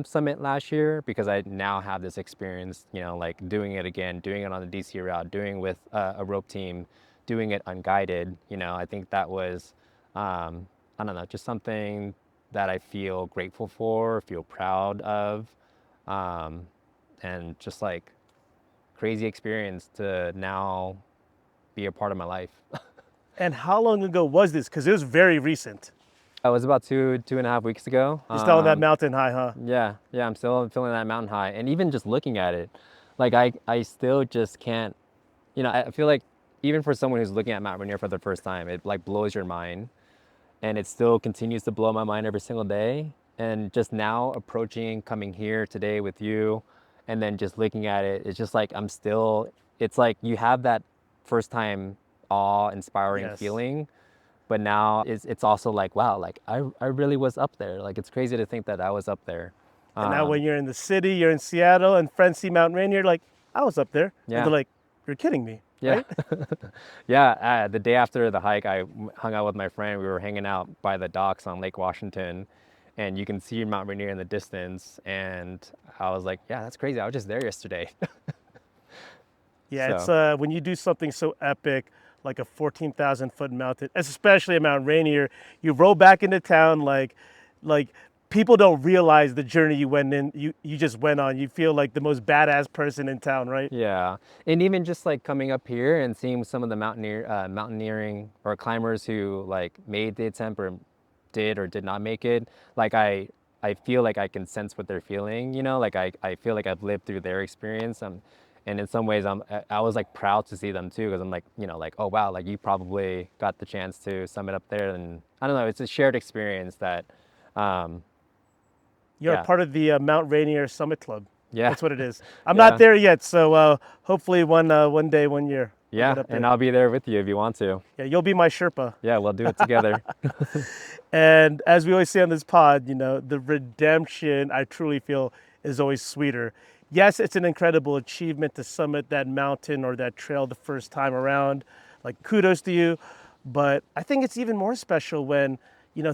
summit last year because I now have this experience. Like doing it again, doing it on the DC route, doing with a rope team, doing it unguided. I think that was, I don't know, just something that I feel grateful for, feel proud of, um, and just like crazy experience to now be a part of my life. And how long ago was this? Because it was very recent. It was about 2.5 weeks ago. You're still on that mountain high, huh? Yeah, I'm still feeling that mountain high. And even just looking at it, like I still just can't, I feel like even for someone who's looking at Mount Rainier for the first time, it like blows your mind. And it still continues to blow my mind every single day. And just now approaching, coming here today with you, and then just looking at it, it's just like it's like you have that first time awe-inspiring Yes. feeling, but now it's also like, wow, like I really was up there. Like it's crazy to think that I was up there. And now when Um, you're in the city, you're in Seattle, and friends see Mount Rainier, like, I was up there. And yeah, they're like, you're kidding me, yeah, right? yeah. The day after the hike, I hung out with my friend. We were hanging out by the docks on Lake Washington, and you can see Mount Rainier in the distance. And I was like, yeah, that's crazy. I was just there yesterday. Yeah, it's So when you do something so epic like a 14,000-foot mountain, especially at Mount Rainier, you roll back into town like people don't realize the journey you went in, you just went on. You feel like the most badass person in town, right? yeah, and even just like coming up here and seeing some of the mountaineering or climbers who like made the attempt or did or did not make it, like I feel like I can sense what they're feeling, like I feel like I've lived through their experience. And in some ways I was like proud to see them too, because I'm like, like, oh wow, like you probably got the chance to summit up there, and I don't know, it's a shared experience that, um, You're a yeah, part of the Mount Rainier Summit Club. yeah, That's what it is. I'm not yeah, there yet, so hopefully one day, one year, I'll get yeah, up and there. I'll be there with you if you want to. Yeah, you'll be my Sherpa. Yeah, we'll do it together. And as we always say on this pod, the redemption I truly feel is always sweeter. Yes, it's an incredible achievement to summit that mountain or that trail the first time around. Like kudos to you. But I think it's even more special when,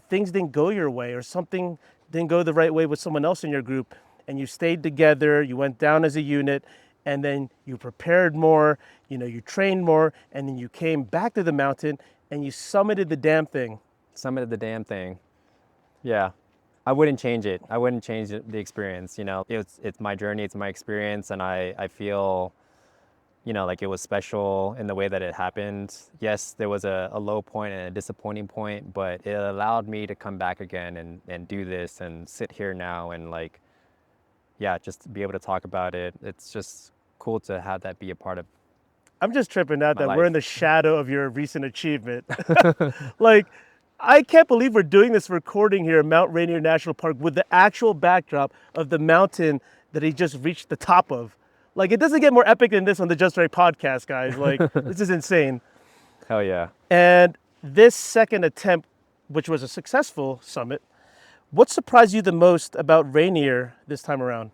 things didn't go your way or something didn't go the right way with someone else in your group and you stayed together, you went down as a unit, and then you prepared more, you trained more, and then you came back to the mountain and you summited the damn thing. Summited the damn thing. Yeah. I wouldn't change it. I wouldn't change the experience. It's my journey, it's my experience, and I feel, like it was special in the way that it happened. Yes, there was a low point and a disappointing point, but it allowed me to come back again and do this and sit here now and like, yeah, just be able to talk about it. It's just cool to have that be a part of I'm just tripping out my that we're in life. the shadow of your recent achievement. Like, I can't believe we're doing this recording here at Mount Rainier National Park with the actual backdrop of the mountain that he just reached the top of. Like, it doesn't get more epic than this on the Just Right podcast, guys. Like, this is insane. Hell yeah. And this second attempt, which was a successful summit, what surprised you the most about Rainier this time around?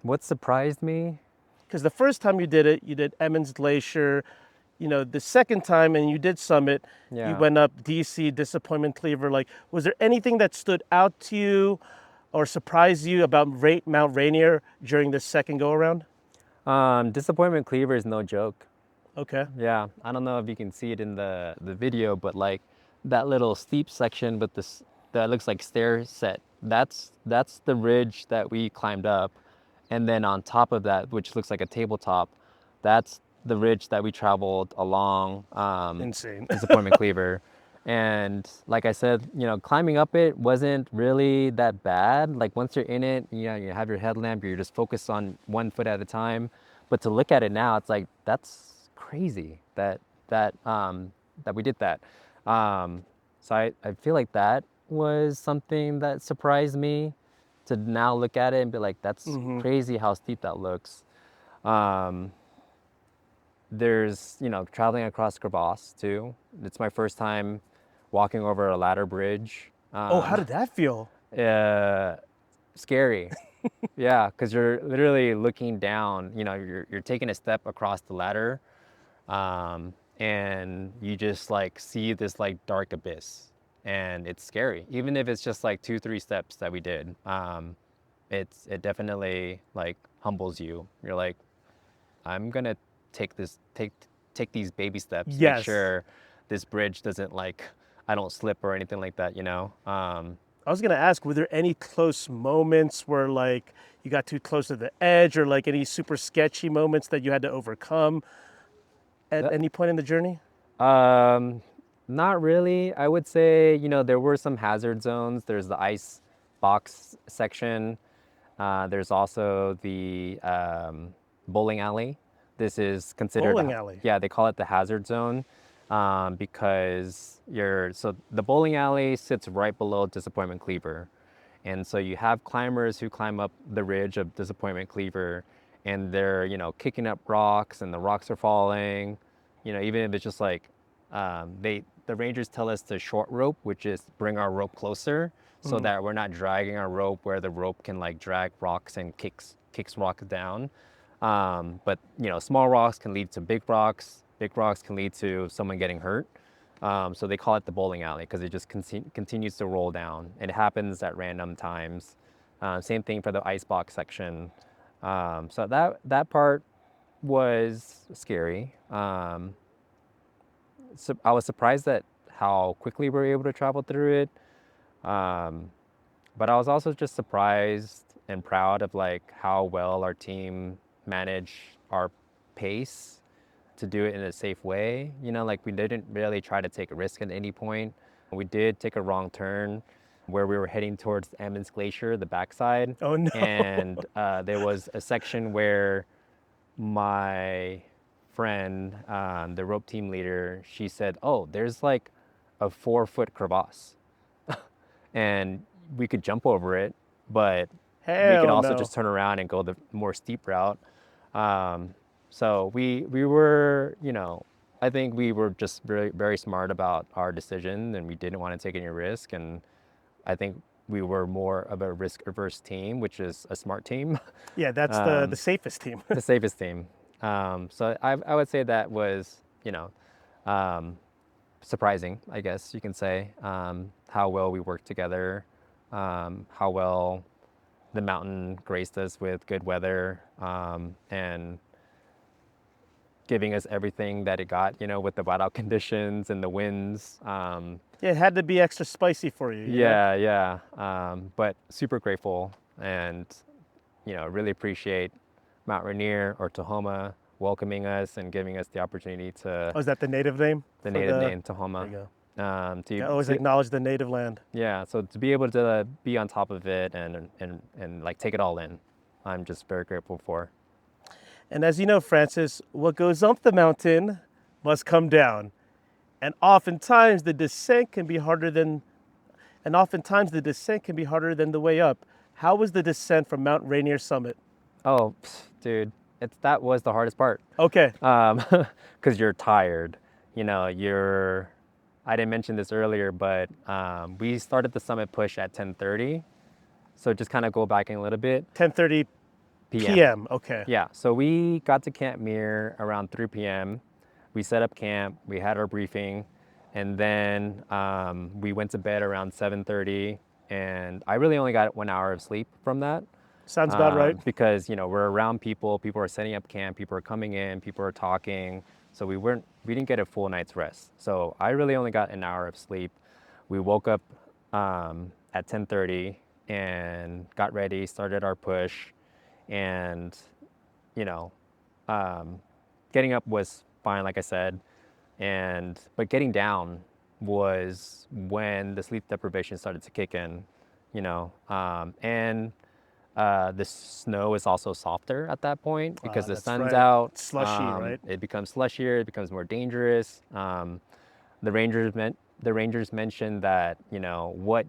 What surprised me? Because the first time you did it, you did Emmons Glacier. The second time, and you did Summit, you Yeah. went up DC, Disappointment Cleaver. Like, was there anything that stood out to you or surprised you about Mount Rainier during this second go around? Disappointment Cleaver is no joke. Okay. Yeah, I don't know if you can see it in the video, but like that little steep section with this that looks like stair set. That's the ridge that we climbed up, and then on top of that, which looks like a tabletop, that's the ridge that we traveled along. Insane. Disappointment Cleaver. And like I said, climbing up it wasn't really that bad. Like once you're in it, you have your headlamp, you're just focused on one foot at a time. But to look at it now, it's like that's crazy that we did that. So I feel like that was something that surprised me to now look at it and be like, that's crazy how steep that looks. Um, there's, traveling across crevasse too. It's my first time walking over a ladder bridge. Oh, how did that feel? Uh, Scary. Yeah, because you're literally looking down, you're taking a step across the ladder, and you just like see this like dark abyss, and it's scary. Even if it's just like 2-3 steps that we did, it definitely like humbles you. You're like, I'm gonna take these baby steps, make Yes. sure this bridge doesn't like I don't slip or anything like that. I was going to ask, were there any close moments where, like, you got too close to the edge or, like, any super sketchy moments that you had to overcome at That, any point in the journey? um, Not really. I would say, there were some hazard zones. There's the ice box section. There's also the bowling alley. This is considered, Bowling alley. yeah, they call it the hazard zone because so the bowling alley sits right below Disappointment Cleaver. And so you have climbers who climb up the ridge of Disappointment Cleaver and they're, kicking up rocks and the rocks are falling. Even if it's just like, the rangers tell us to short rope, which is bring our rope closer so that we're not dragging our rope where the rope can like drag rocks and kicks rocks down. But small rocks can lead to big rocks. Big rocks can lead to someone getting hurt. So they call it the bowling alley because it just continues to roll down. It happens at random times. Same thing for the icebox section. So that part was scary. So I was surprised at how quickly we were able to travel through it. Um, but I was also just surprised and proud of like how well our team managed our pace to do it in a safe way. Like we didn't really try to take a risk at any point. We did take a wrong turn where we were heading towards Emmons Glacier, the backside. Oh no. And there was a section where my friend, the rope team leader, she said, "Oh, there's like a 4-foot crevasse." And we could jump over it, but we could Hell also no. just turn around and go the more steep route. So we were, I think we were just very very smart about our decision, and we didn't want to take any risk. And I think we were more of a risk averse team, which is a smart team, Yeah, that's the safest team. the safest team. So I would say that was, um, surprising, I guess you can say, how well we worked together, how well the mountain graced us with good weather, and giving us everything that it got, with the whiteout conditions and the winds. Yeah, it had to be extra spicy for you, you know? Yeah, yeah. But super grateful and, really appreciate Mount Rainier or Tahoma welcoming us and giving us the opportunity to Oh, is that the native name the for native the? name There Tahoma. you go. To, Yeah, always to acknowledge the native land. Yeah, so to be able to be on top of it and like take it all in, I'm just very grateful for. And as you know, Francis, what goes up the mountain must come down. And oftentimes the descent can be harder than the way up. How was the descent from Mount Rainier summit? Oh, dude, that was the hardest part. Okay. Because you're tired. I didn't mention this earlier, but we started the summit push at 10:30. So just kind of go back in a little bit. 10:30 p.m. p.m. Okay. Yeah, so we got to Camp Muir around 3 p.m. We set up camp, we had our briefing, and then we went to bed around 7:30. And I really only got 1 hour of sleep from that Sounds about right. because we're around people are setting up camp, people are coming in, people are talking. So we didn't get a full night's rest. So I really only got an hour of sleep. We woke up at 10:30 and got ready, started our push, and you know, um, getting up was fine, like I said, but getting down was when the sleep deprivation started to kick in, and the snow is also softer at that point because the That's sun's right. out. It's slushy, right? It becomes slushier. It becomes more dangerous. The rangers mentioned that what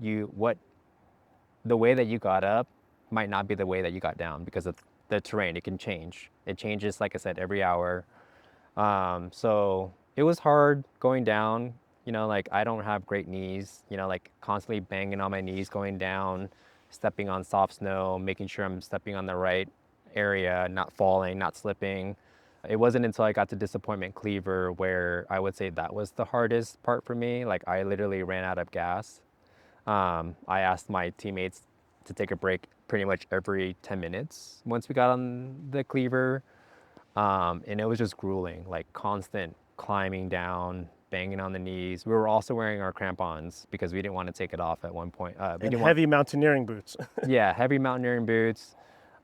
the way that you got up might not be the way that you got down because of the terrain. It can change. It changes, like I said, every hour. So it was hard going down. Like I don't have great knees. Like constantly banging on my knees going down, stepping on soft snow, making sure I'm stepping on the right area, not falling, not slipping. It wasn't until I got to Disappointment Cleaver where I would say that was the hardest part for me. Like I literally ran out of gas. I asked my teammates to take a break pretty much every 10 minutes once we got on the cleaver. And it was just grueling, like constant climbing down, banging on the knees. We were also wearing our crampons because we didn't want to take it off at one point. We And didn't want, heavy mountaineering boots. yeah, heavy mountaineering boots.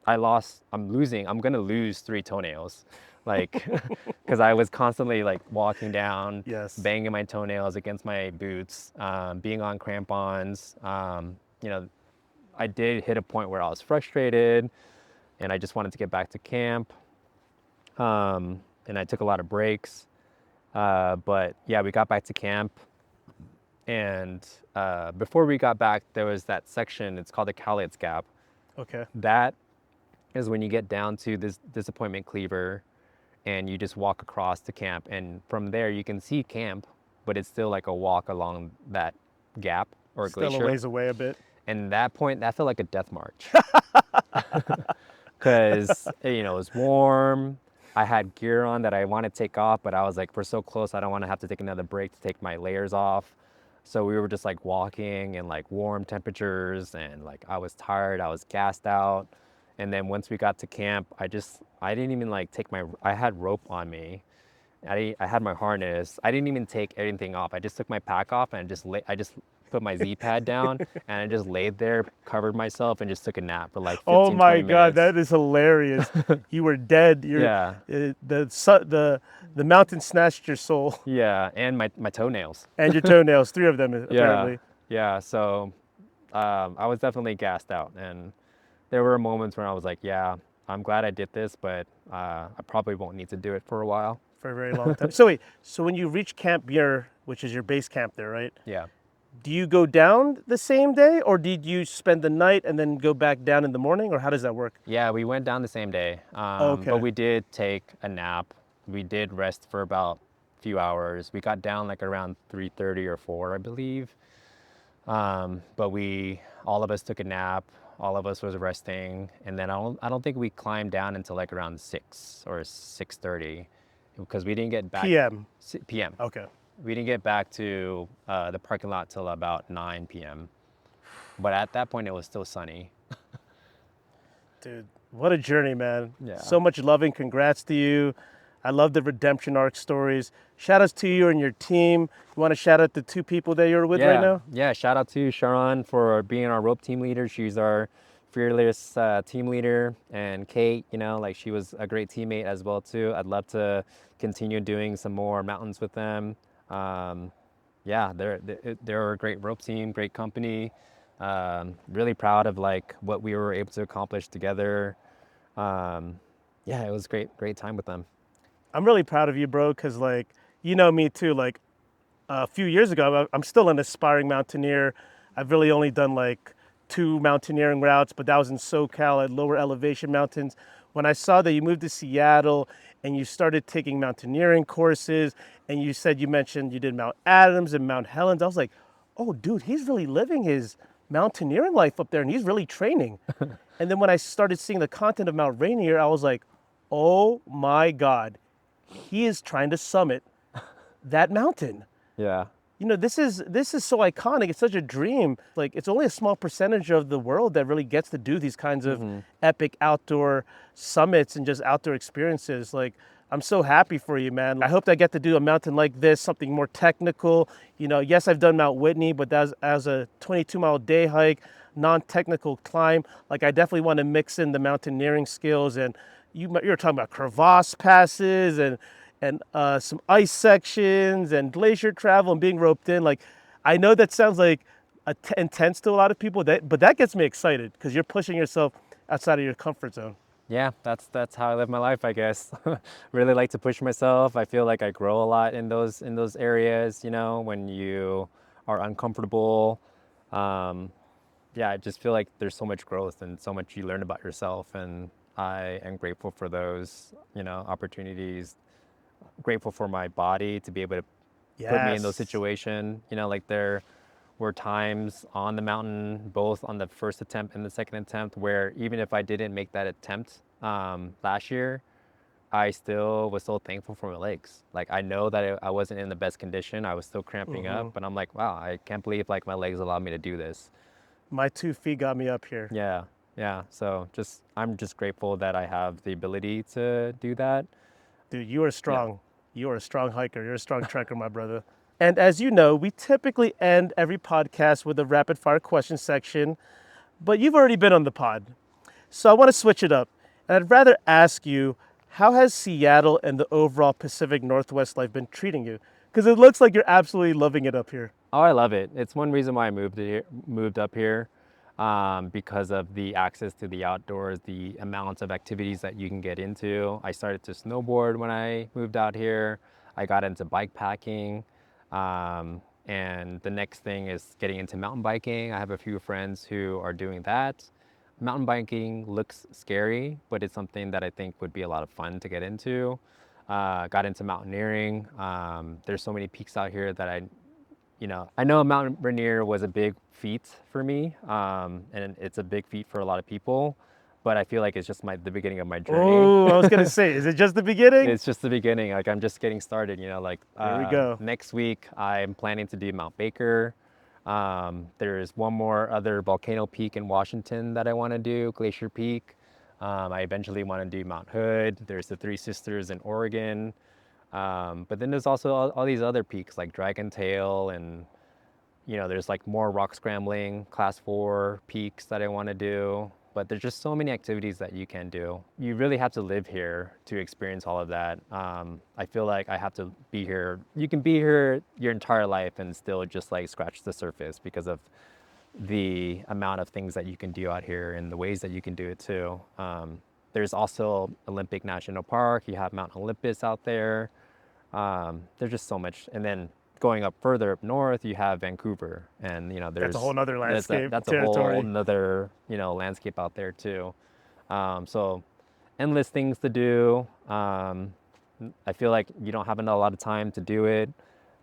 I'm gonna lose 3 toenails, like, because I was constantly like walking down, Yes. banging my toenails against my boots, being on crampons. You know, I did hit a point where I was frustrated, and I just wanted to get back to camp. And I took a lot of breaks. But yeah, we got back to camp, and before we got back, there was that section. It's called the Cowlitz Gap. Okay. That is when you get down to this disappointment cleaver, and you just walk across to camp, and from there you can see camp, but it's still like a walk along that gap or Still a glacier. ways away a bit. And that point, that felt like a death march, because you know it was warm. I had gear on that I wanted to take off, but I was like, we're so close, I don't want to have to take another break to take my layers off. So we were just like walking in like warm temperatures, and like I was tired, I was gassed out. And then once we got to camp, I didn't even like I had rope on me. I had my harness. I didn't even take anything off. I just took my pack off, and I just put my Z pad down, and I just laid there, covered myself, and just took a nap for like Oh 15, my 20 God, minutes. that is hilarious. You were dead. Yeah. The mountain snatched your soul Yeah, and my toenails. and your toenails, 3 of them apparently. Yeah. So I was definitely gassed out, and there were moments where I was like, yeah, I'm glad I did this, but I probably won't need to do it for a while. For a very long time. So wait, so when you reach Camp Muir, which is your base camp there, right? Yeah. Do you go down the same day, or did you spend the night and then go back down in the morning, or how does that work? Yeah, we went down the same day, Okay. but we did take a nap. We did rest for about a few hours. We got down like around 3:30 or 4, I believe. But all of us took a nap. All of us was resting, and then I don't think we climbed down until like around 6 or 6:30, because we didn't get back. PM. PM. Okay. We didn't get back to the parking lot till about 9 p.m. But at that point, it was still sunny. Dude, what a journey, man. Yeah. So much loving. Congrats to you. I love the redemption arc stories. Shout outs to you and your team. You want to shout out the 2 people that you're with right now? Yeah, shout out to Sharon for being our rope team leader. She's our fearless team leader. And Kate, you know, like she was a great teammate as well too. I'd love to continue doing some more mountains with them. Yeah, they're a great rope team, great company. Really proud of like what we were able to accomplish together. Yeah, it was great time with them. I'm really proud of you, bro, because, like, you know me too. Like, a few years ago, I'm still an aspiring mountaineer. I've really only done like 2 mountaineering routes, but that was in SoCal at lower elevation mountains. When I saw that you moved to Seattle and you started taking mountaineering courses, and you mentioned you did Mount Adams and Mount Helens, I was like, oh, dude, he's really living his mountaineering life up there, and he's really training. And then when I started seeing the content of Mount Rainier, I was like, oh my God, he is trying to summit that mountain. Yeah. You know, this is so iconic. It's such a dream. Like, it's only a small percentage of the world that really gets to do these kinds of epic outdoor summits and just outdoor experiences. Like, I'm so happy for you, man. I hope that I get to do a mountain like this, something more technical. You know, yes, I've done Mount Whitney, but that's as a 22-mile day hike, non-technical climb. Like, I definitely want to mix in the mountaineering skills. And you're talking about crevasse passes and some ice sections and glacier travel and being roped in. Like, I know that sounds like intense to a lot of people, but that gets me excited because you're pushing yourself outside of your comfort zone. Yeah, that's how I live my life, I guess. Really like to push myself. I feel like I grow a lot in those areas, you know, when you are uncomfortable. Yeah, I just feel like there's so much growth and so much you learn about yourself, and I am grateful for those, you know, opportunities. Grateful for my body to be able to put me in those situations. You know, like there were times on the mountain, both on the first attempt and the second attempt, where even if I didn't make that attempt last year, I still was so thankful for my legs. Like, I know that I wasn't in the best condition. I was still cramping up, but I'm like, wow, I can't believe like my legs allowed me to do this. My 2 feet got me up here. Yeah. So I'm just grateful that I have the ability to do that. Dude, you are strong. Yeah. You are a strong hiker. You're a strong trekker, my brother. And as you know, we typically end every podcast with a rapid fire question section, but you've already been on the pod. So I want to switch it up. And I'd rather ask you, how has Seattle and the overall Pacific Northwest life been treating you? Because it looks like you're absolutely loving it up here. Oh, I love it. It's one reason why I moved up here, because of the access to the outdoors, the amounts of activities that you can get into. I started to snowboard when I moved out here. I got into bike packing, and the next thing is getting into mountain biking. I have a few friends who are doing that. Mountain biking looks scary, but it's something that I think would be a lot of fun to get into. Got into mountaineering. There's so many peaks out here that I know Mount Rainier was a big feat for me, and it's a big feat for a lot of people, but I feel like it's just the beginning of my journey. Oh, I was going to say, is it just the beginning? It's just the beginning. Like I'm just getting started. Here we go. Next week I'm planning to do Mount Baker. There's one more other volcano peak in Washington that I want to do, Glacier Peak. I eventually want to do Mount Hood. There's the Three Sisters in Oregon. But then there's also all these other peaks like Dragon Tail, and there's like more rock scrambling, class 4 peaks that I want to do. But there's just so many activities that you can do. You really have to live here to experience all of that. I feel like I have to be here. You can be here your entire life and still just like scratch the surface because of the amount of things that you can do out here and the ways that you can do it too. There's also Olympic National Park. You have Mount Olympus out there. There's just so much. And then going up further up north, you have Vancouver, and That's a there's whole nother landscape that's a whole territory. another landscape out there too. So endless things to do. I feel like you don't have a lot of time to do it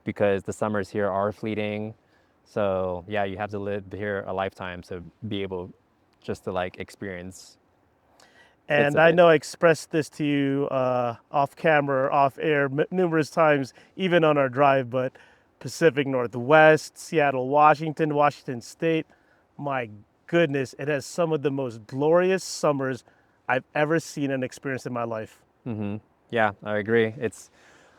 because the summers here are fleeting. So yeah, you have to live here a lifetime to be able just to like experience bits And of I it. know I expressed this to you off camera or off air numerous times, even on our drive, but Pacific Northwest, Seattle, Washington, Washington State, my goodness, it has some of the most glorious summers I've ever seen and experienced in my life. Yeah, I agree. It's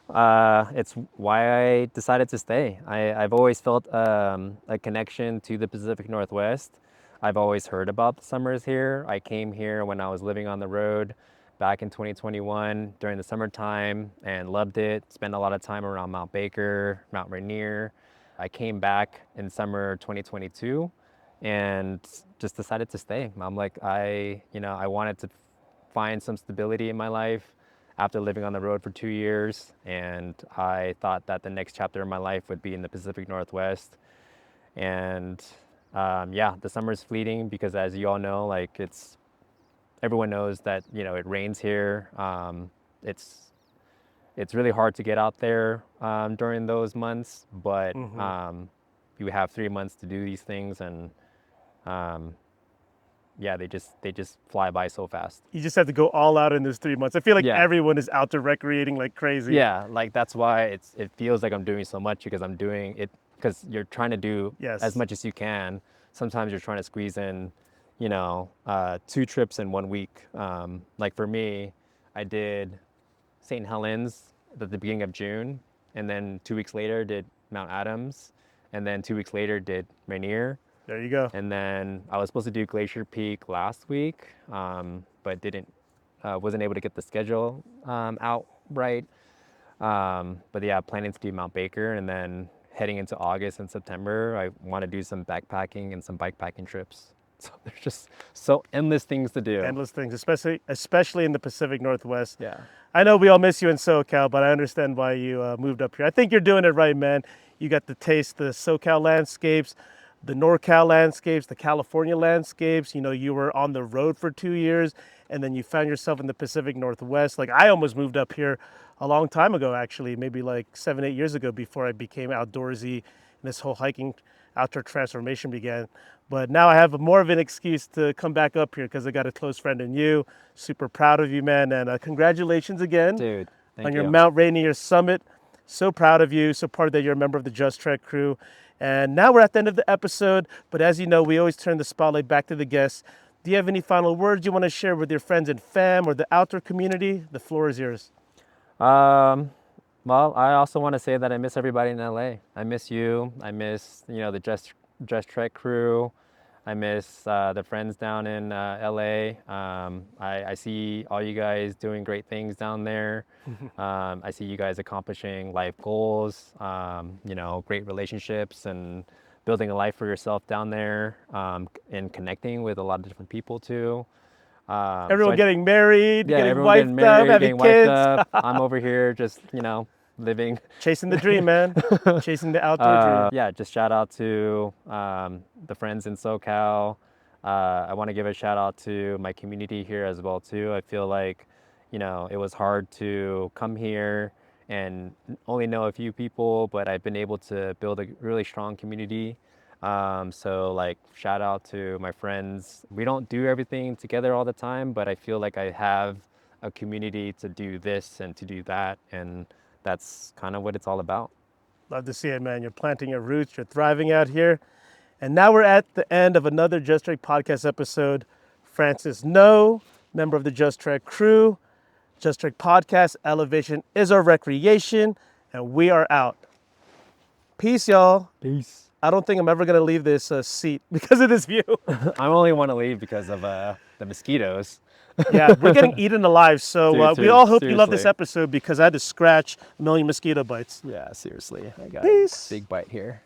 why I decided to stay. I've always felt a connection to the Pacific Northwest. I've always heard about the summers here. I came here when I was living on the road back in 2021 during the summertime and loved it. Spent a lot of time around Mount Baker, Mount Rainier. I came back in summer 2022 and just decided to stay. I'm like, I wanted to find some stability in my life after living on the road for 2 years. And I thought that the next chapter of my life would be in the Pacific Northwest. And yeah, the summer's fleeting because, as you all know, like everyone knows that it rains here. It's it's really hard to get out there during those months, but you have 3 months to do these things, and um, yeah, they just fly by so fast. You just have to go all out in those 3 months. I feel like Yeah, everyone is out there recreating like crazy. yeah, like that's why it feels like I'm doing so much because I'm doing it because you're trying to do as Yes. much as you can. Sometimes you're trying to squeeze in, 2 trips in 1 week. Like for me, I did St. Helens at the beginning of June, and then 2 weeks later did Mount Adams, and then 2 weeks later did Rainier, There you go. and then I was supposed to do Glacier Peak last week, but didn't wasn't able to get the schedule out right. But yeah, planning to do Mount Baker, and then heading into August and September, I want to do some backpacking and some bike packing trips. So there's just so endless things to do. Endless things, especially in the Pacific Northwest. Yeah. I know we all miss you in SoCal, but I understand why you moved up here. I think you're doing it right, man. You got to taste the SoCal landscapes, the NorCal landscapes, the California landscapes. You were on the road for 2 years, and then you found yourself in the Pacific Northwest. Like I almost moved up here a long time ago, actually, maybe like 7, 8 years ago, before I became outdoorsy and this whole hiking outdoor transformation began. But now I have more of an excuse to come back up here because I got a close friend in you. Super proud of you, man. And congratulations again Dude, on thank your you. Mount Rainier summit. So proud of you. So proud that you're a member of the Just Trek crew. And now we're at the end of the episode. But as you know, we always turn the spotlight back to the guests. Do you have any final words you want to share with your friends and fam or the outdoor community? The floor is yours. Um, well, I also want to say that I miss everybody in LA. I miss you. I miss, the Just Trek crew. I miss the friends down in LA. I see all you guys doing great things down there. I see you guys accomplishing life goals, great relationships and building a life for yourself down there, and connecting with a lot of different people too. Everyone getting married, Yeah, getting everyone getting wifed up, married, having getting wiped kids. up. I'm over here just, living. Chasing the dream, man. Chasing the outdoor dream. Yeah, just shout out to the friends in SoCal. I want to give a shout out to my community here as well too. I feel like, it was hard to come here and only know a few people, but I've been able to build a really strong community. So like shout out to my friends. We don't do everything together all the time, but I feel like I have a community to do this and to do that, and that's kind of what it's all about. Love to see it, man. You're planting your roots. You're thriving out here. And now we're at the end of another Just Trek podcast episode. Francis No, member of the Just Trek crew. Just Trek podcast. Elevation is our recreation, and we are out. Peace, y'all. Peace. I don't think I'm ever gonna leave this seat because of this view. I only want to leave because of the mosquitoes. Yeah, we're getting eaten alive. So we all hope you love this seriously. episode because I had to scratch a million mosquito bites. Yeah, seriously. I got Peace. a big bite here.